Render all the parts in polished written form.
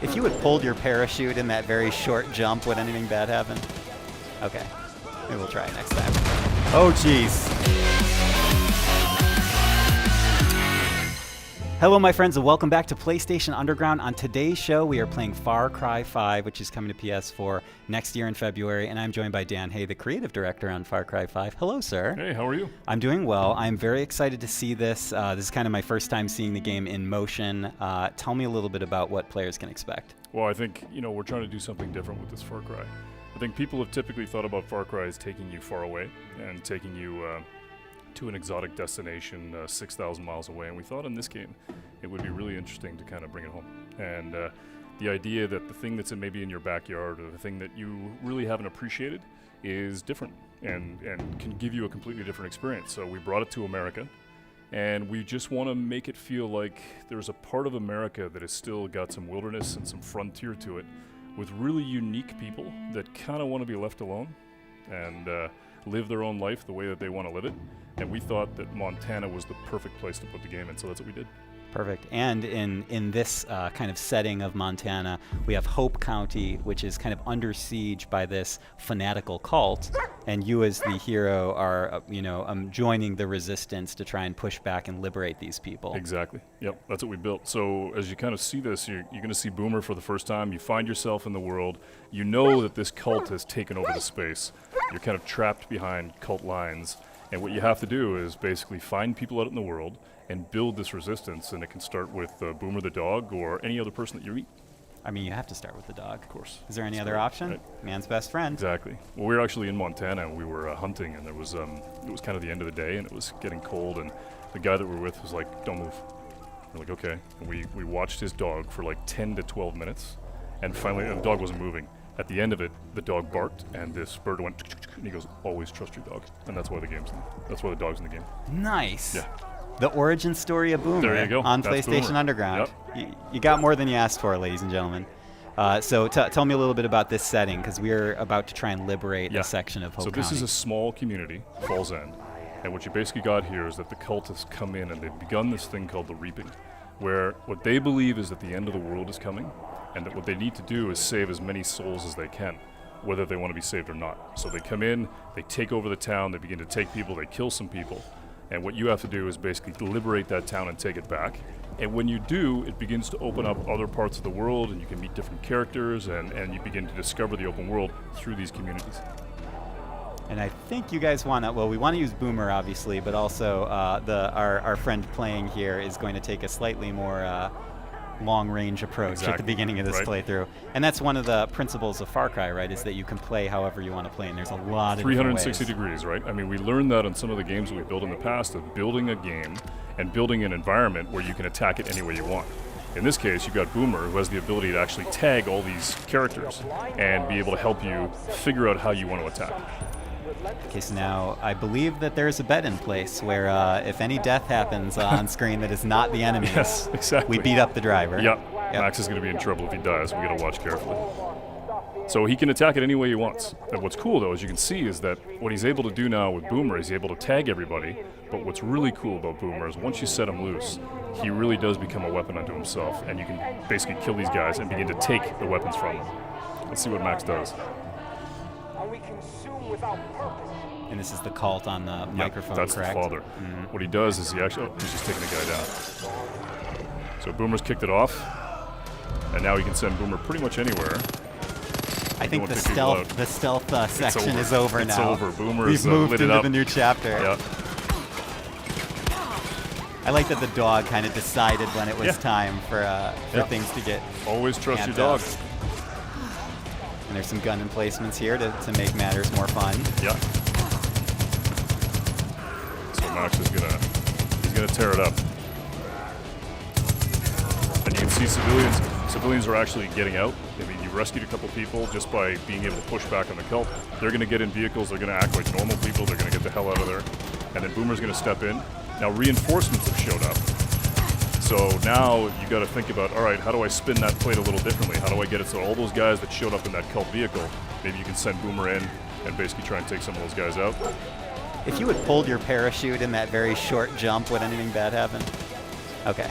If you had pulled your parachute in that very short jump, would anything bad happen? Okay. Maybe we'll try it next time. Oh, jeez. Hello, my friends, and welcome back to PlayStation Underground. On today's show, we are playing Far Cry 5, which is coming to PS4 next year in February, and I'm joined by Dan Hay, the creative director on Far Cry 5. Hello, sir. Hey, how are you? I'm doing well. I'm very excited to see this. This is kind of my first time seeing the game in motion. Tell me a little bit about what players can expect. Well, I think, we're trying to do something different with this Far Cry. I think people have typically thought about Far Cry as taking you far away and taking you to an exotic destination 6,000 miles away, and we thought in this game it would be really interesting to kind of bring it home. And the idea that the thing that's maybe in your backyard or the thing that you really haven't appreciated is different and can give you a completely different experience. So we brought it to America, and we just want to make it feel like there's a part of America that has still got some wilderness and some frontier to it, with really unique people that kind of want to be left alone and live their own life the way that they want to live it. And we thought that Montana was the perfect place to put the game in, so that's what we did. Perfect. And in this kind of setting of Montana, we have Hope County, which is kind of under siege by this fanatical cult, and you as the hero are, joining the resistance to try and push back and liberate these people. Exactly. Yep, that's what we built. So as you kind of see this, you're going to see Boomer for the first time. You find yourself in the world. You know that this cult has taken over the space. You're kind of trapped behind cult lines. And what you have to do is basically find people out in the world and build this resistance, and it can start with Boomer the dog or any other person that you meet. I mean, you have to start with the dog. Of course. Is there any other option? Right. Man's best friend. Exactly. Well, we were actually in Montana, and we were hunting, and it was kind of the end of the day, and it was getting cold, and the guy that we were with was like, "Don't move." We're like, "Okay." And we watched his dog for like 10 to 12 minutes, and finally the dog wasn't moving. At the end of it, the dog barked, and this bird went, and he goes, "Always trust your dog," and that's why the dog's in the game. Nice. Yeah. The origin story of Boomer. There you go. On That's PlayStation Boomer. Underground. Yep. You got more than you asked for, ladies and gentlemen. So tell me a little bit about this setting, because we're about to try and liberate a section of Hope So this County. is a small community, Falls End, and what you basically got here is that the cultists come in and they've begun this thing called the Reaping, where what they believe is that the end of the world is coming, and that what they need to do is save as many souls as they can, whether they want to be saved or not. So they come in, they take over the town, they begin to take people, they kill some people, and what you have to do is basically liberate that town and take it back. And when you do, it begins to open up other parts of the world, and you can meet different characters, and you begin to discover the open world through these communities. And I think you guys want to, we want to use Boomer, obviously, but also our friend playing here is going to take a slightly more long-range approach at the beginning of this playthrough. And that's one of the principles of Far Cry, right, is that you can play however you want to play, and there's a lot of 360 degrees, right? I mean, we learned that on some of the games that we built in the past, of building a game and building an environment where you can attack it any way you want. In this case, you've got Boomer, who has the ability to actually tag all these characters and be able to help you figure out how you want to attack. Okay, so now I believe that there's a bet in place where if any death happens on screen that is not the enemies, Yes, exactly. we beat up the driver. Yep. Max is going to be in trouble if he dies. We got to watch carefully. So he can attack it any way he wants. And what's cool, though, as you can see, is that what he's able to do now with Boomer is he's able to tag everybody. But what's really cool about Boomer is once you set him loose, he really does become a weapon unto himself, and you can basically kill these guys and begin to take the weapons from them. Let's see what Max does. And this is the cult on the microphone, that's correct? the father. Mm-hmm. What he does is he's just taking the guy down. So Boomer's kicked it off, and now he can send Boomer pretty much anywhere. I think the stealth section is over now. It's over. Boomer's We've moved lit it into up. the new chapter. Yeah. I like that the dog kind of decided when it was time for things to get. Always trust your amped dog. up. And there's some gun emplacements here to make matters more fun. Yeah. So Max is gonna tear it up. And you can see civilians are actually getting out. I mean, you rescued a couple people just by being able to push back on the cult. They're gonna get in vehicles, they're gonna act like normal people, they're gonna get the hell out of there. And then Boomer's gonna step in. Now reinforcements have showed up. So now you got to think about, all right, how do I spin that plate a little differently? How do I get it so all those guys that showed up in that cult vehicle, maybe you can send Boomer in and basically try and take some of those guys out? If you had pulled your parachute in that very short jump, would anything bad happen? Okay.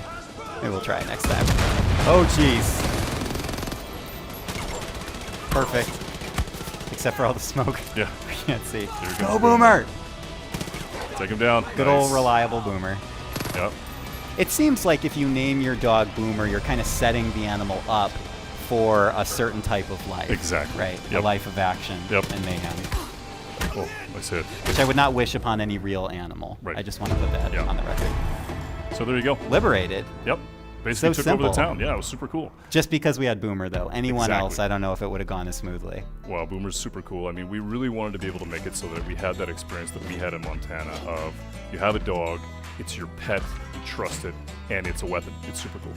Maybe we'll try it next time. Oh, jeez. Perfect. Except for all the smoke. Yeah. I can't see. Here Go comes Boomer! Take him down. Good Nice. old reliable Boomer. Yep. It seems like if you name your dog Boomer, you're kind of setting the animal up for a certain type of life. Exactly. Right. A Yep. life of action Yep. and mayhem. Oh, nice hit. Which I would not wish upon any real animal. Right. I just want to put that Yeah. on the record. So there you go. Liberated. Yep. Basically So took over the simple. town. Yeah, it was super cool. Just because we had Boomer, though. Anyone Exactly. else, I don't know if it would have gone as smoothly. Wow, Boomer's super cool. I mean, we really wanted to be able to make it so that we had that experience that we had in Montana of you have a dog, it's your pet, you trust it, and it's a weapon. It's super cool.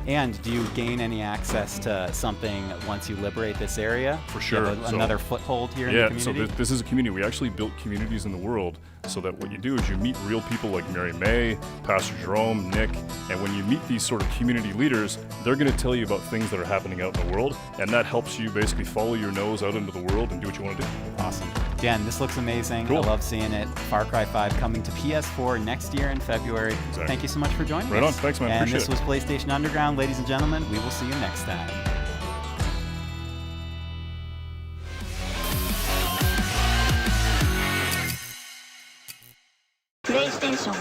And do you gain any access to something once you liberate this area? For Do you sure. have So- another foothold here in Yeah, the so community? this is a community. We actually built communities in the world so that what you do is you meet real people like Mary May, Pastor Jerome, Nick, and when you meet these sort of community leaders, they're going to tell you about things that are happening out in the world, and that helps you basically follow your nose out into the world and do what you want to do. Awesome. Dan, this looks amazing. Cool. I love seeing it. Far Cry 5 coming to PS4 next year in February. Exactly. Thank you so much for joining Right us. on. Thanks, man. And Appreciate this it. was PlayStation Underground. Ladies and gentlemen, we will see you next time. PlayStation